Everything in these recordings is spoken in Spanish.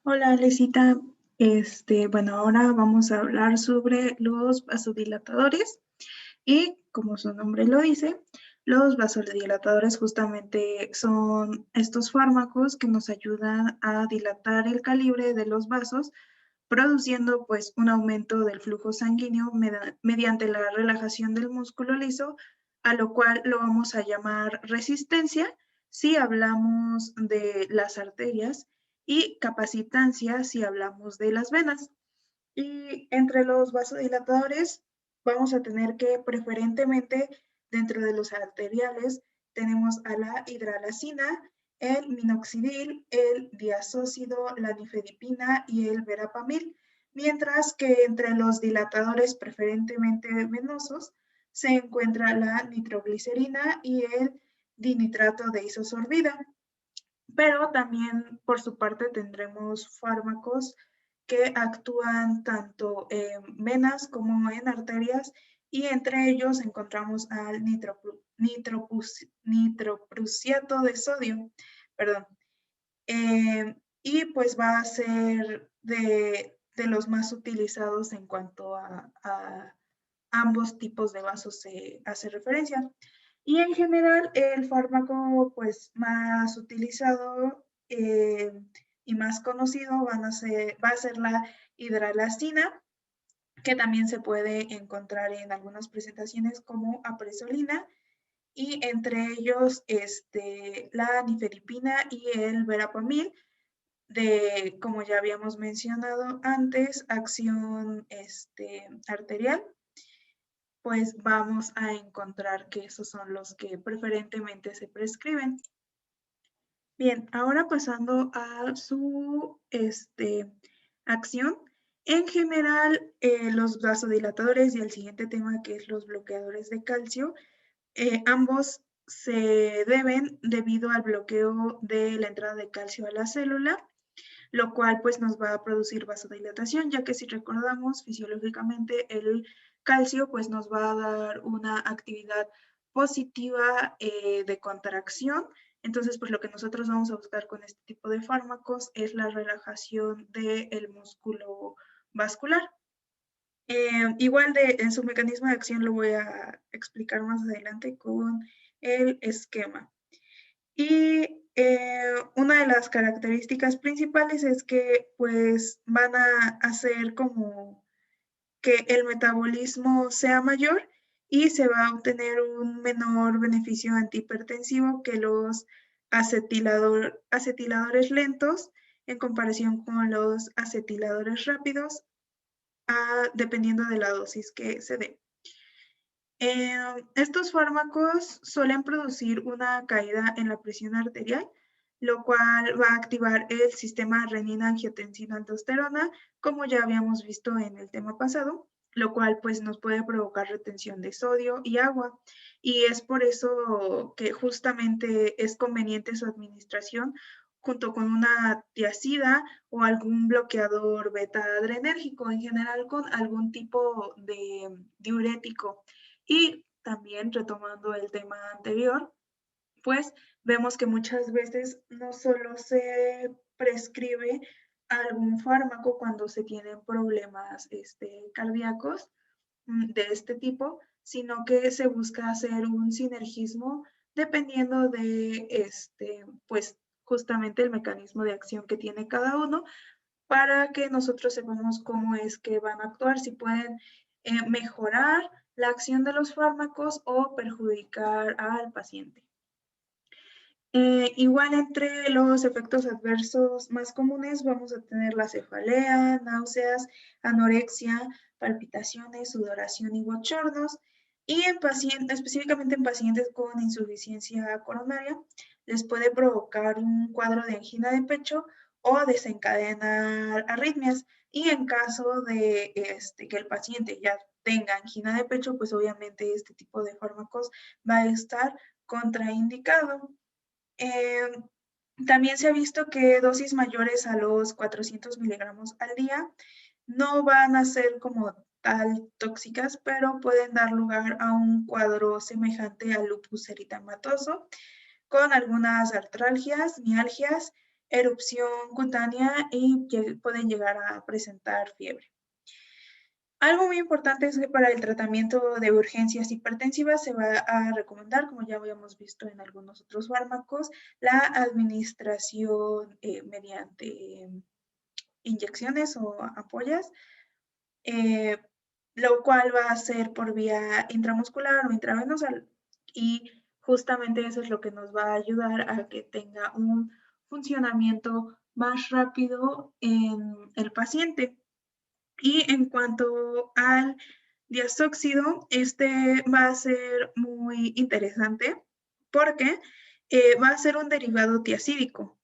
Hola, Alecita. Bueno, ahora vamos a hablar sobre los vasodilatadores y como su nombre lo dice, los vasodilatadores justamente son estos fármacos que nos ayudan a dilatar el calibre de los vasos, produciendo pues un aumento del flujo sanguíneo mediante la relajación del músculo liso, a lo cual lo vamos a llamar resistencia si hablamos de las arterias y capacitancia si hablamos de las venas. Y entre los vasodilatadores vamos a tener que preferentemente dentro de los arteriales tenemos a la hidralazina, el minoxidil, el diazócido, la nifedipina y el verapamil, mientras que entre los dilatadores preferentemente venosos se encuentra la nitroglicerina y el dinitrato de isosorbida. Pero también por su parte tendremos fármacos que actúan tanto en venas como en arterias y entre ellos encontramos al nitroprusiato de sodio, perdón, y pues va a ser de los más utilizados en cuanto a ambos tipos de vasos se hace referencia. Y en general, el fármaco pues, más utilizado y más conocido va a ser la hidralazina, que también se puede encontrar en algunas presentaciones como apresolina, y entre ellos la nifedipina y el verapamil, de, como ya habíamos mencionado antes, acción arterial, pues vamos a encontrar que esos son los que preferentemente se prescriben. Bien, ahora pasando a su acción. En general, los vasodilatadores y el siguiente tema que es los bloqueadores de calcio, ambos se deben debido al bloqueo de la entrada de calcio a la célula, lo cual pues nos va a producir vasodilatación, ya que si recordamos fisiológicamente el calcio pues nos va a dar una actividad positiva de contracción. Entonces pues lo que nosotros vamos a buscar con este tipo de fármacos es la relajación del músculo vascular. Igual en su mecanismo de acción lo voy a explicar más adelante con el esquema. Y una de las características principales es que pues van a hacer como que el metabolismo sea mayor y se va a obtener un menor beneficio antihipertensivo que los acetiladores lentos en comparación con los acetiladores rápidos, dependiendo de la dosis que se dé. Estos fármacos suelen producir una caída en la presión arterial, lo cual va a activar el sistema renina-angiotensina-aldosterona, como ya habíamos visto en el tema pasado, lo cual pues nos puede provocar retención de sodio y agua. Y es por eso que justamente es conveniente su administración junto con una tiazida o algún bloqueador beta-adrenérgico, en general con algún tipo de diurético. Y también retomando el tema anterior, pues vemos que muchas veces no solo se prescribe algún fármaco cuando se tienen problemas cardíacos de este tipo, sino que se busca hacer un sinergismo dependiendo de pues justamente el mecanismo de acción que tiene cada uno para que nosotros sepamos cómo es que van a actuar, si pueden mejorar la acción de los fármacos o perjudicar al paciente. Igual entre los efectos adversos más comunes vamos a tener la cefalea, náuseas, anorexia, palpitaciones, sudoración y bochornos. Y específicamente en pacientes con insuficiencia coronaria, les puede provocar un cuadro de angina de pecho o desencadenar arritmias. Y en caso de que el paciente ya tenga angina de pecho, pues obviamente este tipo de fármacos va a estar contraindicado. También se ha visto que dosis mayores a los 400 miligramos al día no van a ser como tal tóxicas, pero pueden dar lugar a un cuadro semejante al lupus eritematoso, con algunas artralgias, mialgias erupción cutánea y pueden llegar a presentar fiebre. Algo muy importante es que para el tratamiento de urgencias hipertensivas se va a recomendar, como ya habíamos visto en algunos otros fármacos, la administración mediante inyecciones o ampollas, lo cual va a ser por vía intramuscular o intravenosa, y justamente eso es lo que nos va a ayudar a que tenga un funcionamiento más rápido en el paciente. Y en cuanto al diazóxido, este va a ser muy interesante porque va a ser un derivado tiacídico.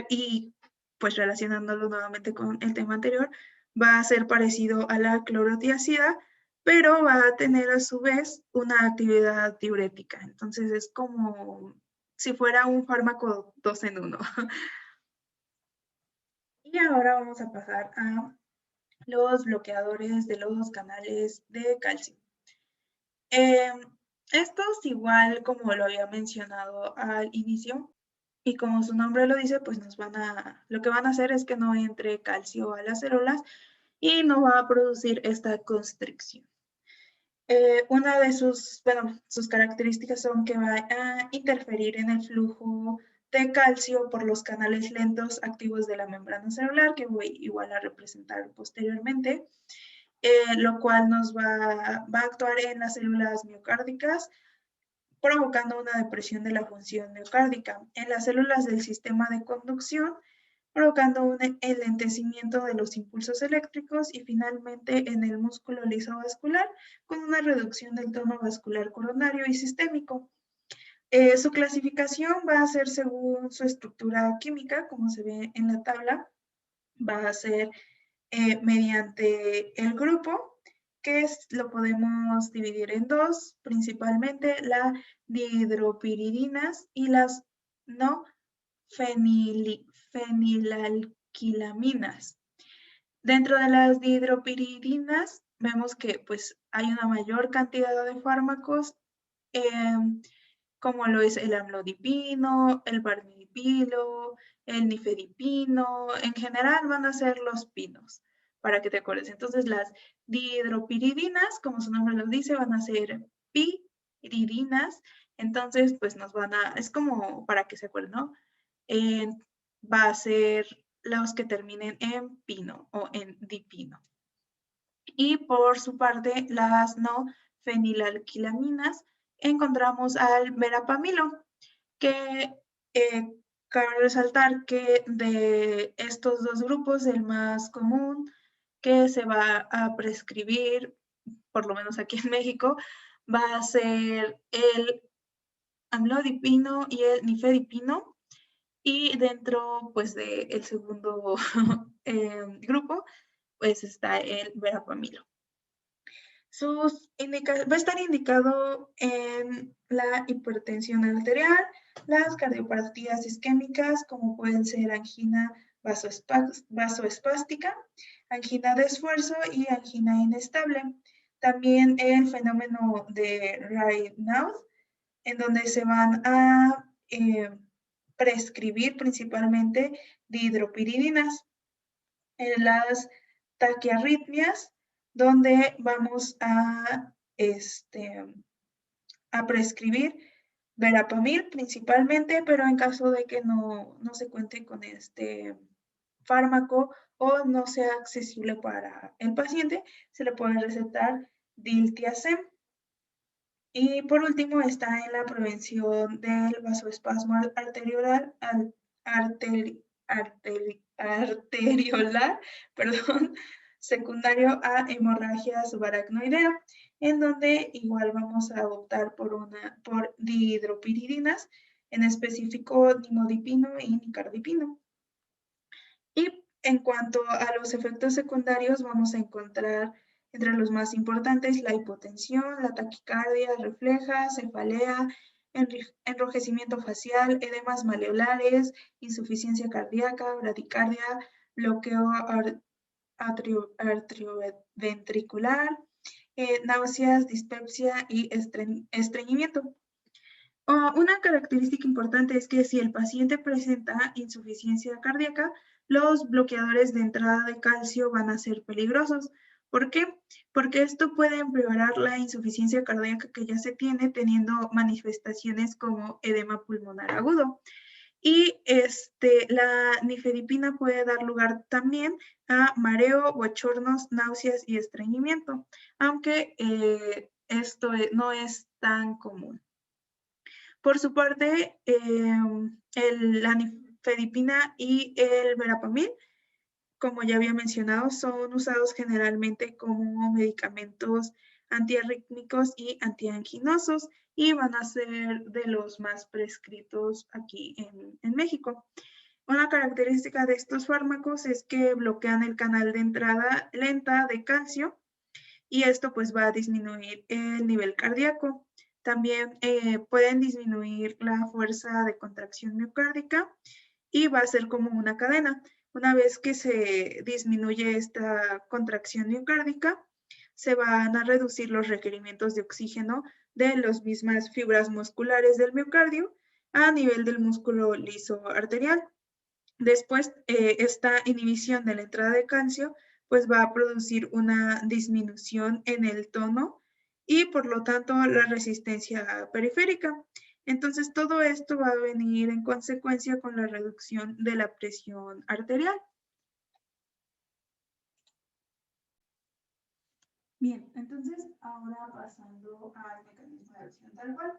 Y pues relacionándolo nuevamente con el tema anterior, va a ser parecido a la clorotiazida, pero va a tener a su vez una actividad diurética. Entonces es como si fuera un fármaco 2 en 1. Y ahora vamos a pasar a los bloqueadores de los canales de calcio. Estos, igual como lo había mencionado al inicio, y como su nombre lo dice, pues lo que van a hacer es que no entre calcio a las células y no va a producir esta constricción. Una de sus características son que va a interferir en el flujo de calcio por los canales lentos activos de la membrana celular, que voy igual a representar posteriormente, lo cual nos va a actuar en las células miocárdicas, provocando una depresión de la función miocárdica, en las células del sistema de conducción, provocando un enlentecimiento de los impulsos eléctricos, y finalmente en el músculo lisovascular, con una reducción del tono vascular coronario y sistémico. Su clasificación va a ser según su estructura química, como se ve en la tabla. Va a ser mediante el grupo, que lo podemos dividir en dos, principalmente la dihidropiridinas y las no fenilalquilaminas. Dentro de las dihidropiridinas vemos que pues hay una mayor cantidad de fármacos, como lo es el amlodipino, el varmidipilo, el nifedipino. En general van a ser los pinos, para que te acuerdes. Entonces las dihidropiridinas, como su nombre lo dice, van a ser piridinas. Entonces pues es como para que se acuerden, ¿no? Va a ser los que terminen en pino o en dipino. Y por su parte, las no fenilalquilaminas, encontramos al verapamilo, que cabe resaltar que de estos dos grupos, el más común que se va a prescribir, por lo menos aquí en México, va a ser el amlodipino y el nifedipino. Y dentro pues del segundo grupo pues está el verapamilo. Va a estar indicado en la hipertensión arterial, las cardiopatías isquémicas, como pueden ser angina vasoespástica, angina de esfuerzo y angina inestable. También el fenómeno de Raynaud, en donde se van a prescribir principalmente dihidropiridinas. En las taquiarritmias, donde vamos a prescribir verapamil principalmente, pero en caso de que no se cuente con este fármaco o no sea accesible para el paciente, se le puede recetar diltiazem. Y por último está en la prevención del vasoespasmo arteriolar, perdón, secundario a hemorragia subaracnoidea, en donde igual vamos a optar por dihidropiridinas, en específico nimodipino y nicardipino. Y en cuanto a los efectos secundarios, vamos a encontrar entre los más importantes la hipotensión, la taquicardia refleja, cefalea, enrojecimiento facial, edemas maleolares, insuficiencia cardíaca, bradicardia, bloqueo atrioventricular, náuseas, dispepsia y estreñimiento. Una característica importante es que si el paciente presenta insuficiencia cardíaca, los bloqueadores de entrada de calcio van a ser peligrosos. ¿Por qué? Porque esto puede empeorar la insuficiencia cardíaca que ya se tiene, teniendo manifestaciones como edema pulmonar agudo. Y la nifedipina puede dar lugar también a mareo, bochornos, náuseas y estreñimiento, aunque esto no es tan común. Por su parte, la nifedipina y el verapamil, como ya había mencionado, son usados generalmente como medicamentos antiarrítmicos y antianginosos y van a ser de los más prescritos aquí en México. Una característica de estos fármacos es que bloquean el canal de entrada lenta de calcio y esto pues va a disminuir el nivel cardíaco. También pueden disminuir la fuerza de contracción miocárdica y va a ser como una cadena. Una vez que se disminuye esta contracción miocárdica, se van a reducir los requerimientos de oxígeno de las mismas fibras musculares del miocardio a nivel del músculo liso arterial. Después, esta inhibición de la entrada de calcio pues va a producir una disminución en el tono y por lo tanto la resistencia periférica. Entonces todo esto va a venir en consecuencia con la reducción de la presión arterial. Bien, entonces ahora pasando al mecanismo de acción tal cual,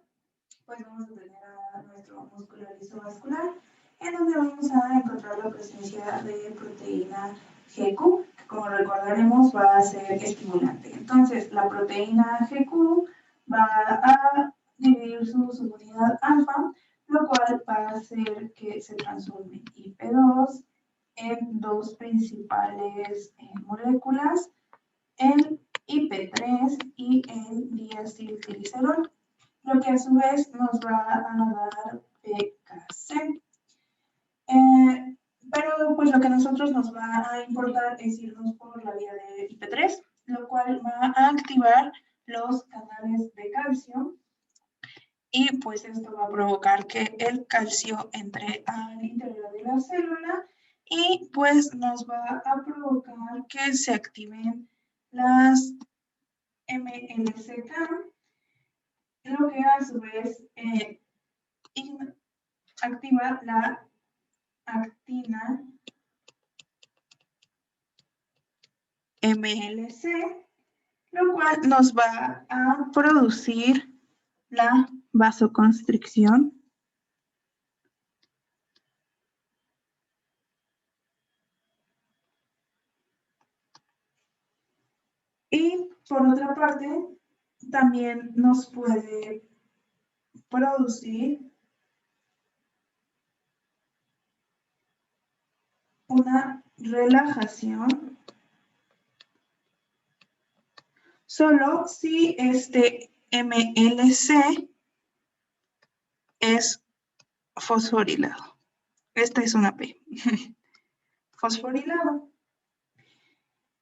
pues vamos a tener a nuestro músculo lisovascular, en donde vamos a encontrar la presencia de proteína GQ, que como recordaremos va a ser estimulante. Entonces, la proteína GQ va a dividir su subunidad alfa, lo cual va a hacer que se transforme IP2 en dos principales moléculas, el IP3 y el diacilglicerol, lo que a su vez nos va a dar PKC. Pero pues lo que a nosotros nos va a importar es irnos por la vía de IP3, lo cual va a activar los canales de calcio y pues esto va a provocar que el calcio entre al interior de la célula y pues nos va a provocar que se activen las MLCK, lo que a su vez activa la actina MLC, lo cual nos va a producir la vasoconstricción y por otra parte también nos puede producir una relajación solo si este MLC es fosforilado. Esta es una P. Fosforilado.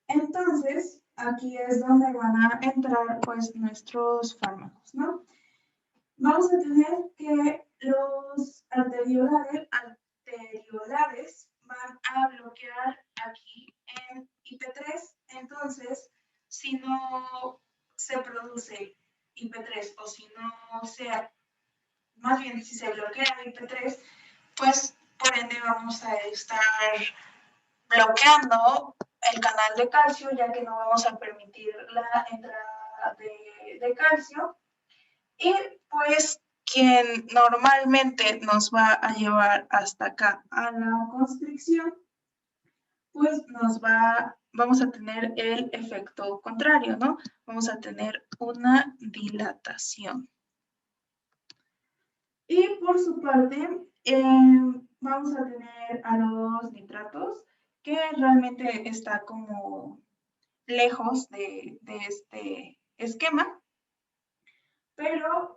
Entonces, aquí es donde van a entrar pues nuestros fármacos, ¿no? Vamos a tener que los arteriolares van a bloquear aquí en IP3. Entonces, si no se produce IP3 o si no sea, más bien si se bloquea IP3, pues por ende vamos a estar bloqueando el canal de calcio, ya que no vamos a permitir la entrada de calcio. Y pues quien normalmente nos va a llevar hasta acá a la constricción, pues vamos a tener el efecto contrario, ¿no? Vamos a tener una dilatación. Y por su parte, vamos a tener a los nitratos, que realmente está como lejos de este esquema, pero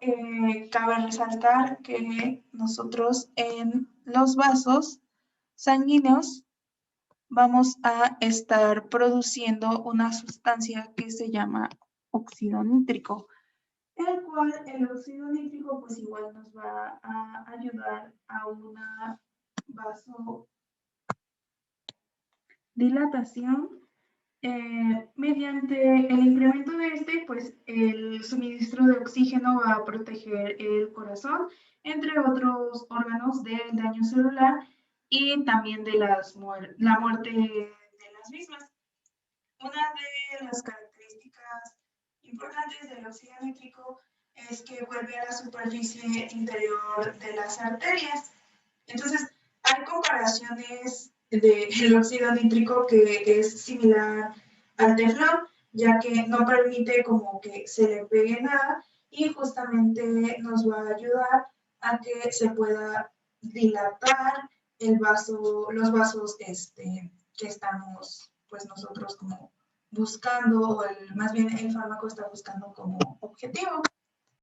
cabe resaltar que nosotros en los vasos sanguíneos vamos a estar produciendo una sustancia que se llama óxido nítrico. el cual el óxido nítrico pues igual nos va a ayudar a una vasodilatación. Mediante el incremento de este, pues el suministro de oxígeno va a proteger el corazón, entre otros órganos del daño celular y también de la muerte de las mismas. Una de las características importantes del óxido nítrico es que vuelve a la superficie interior de las arterias. Entonces, hay comparaciones del óxido nítrico que es similar al teflón, ya que no permite como que se le pegue nada y justamente nos va a ayudar a que se pueda dilatar los vasos que estamos pues nosotros como buscando, o más bien el fármaco está buscando como objetivo.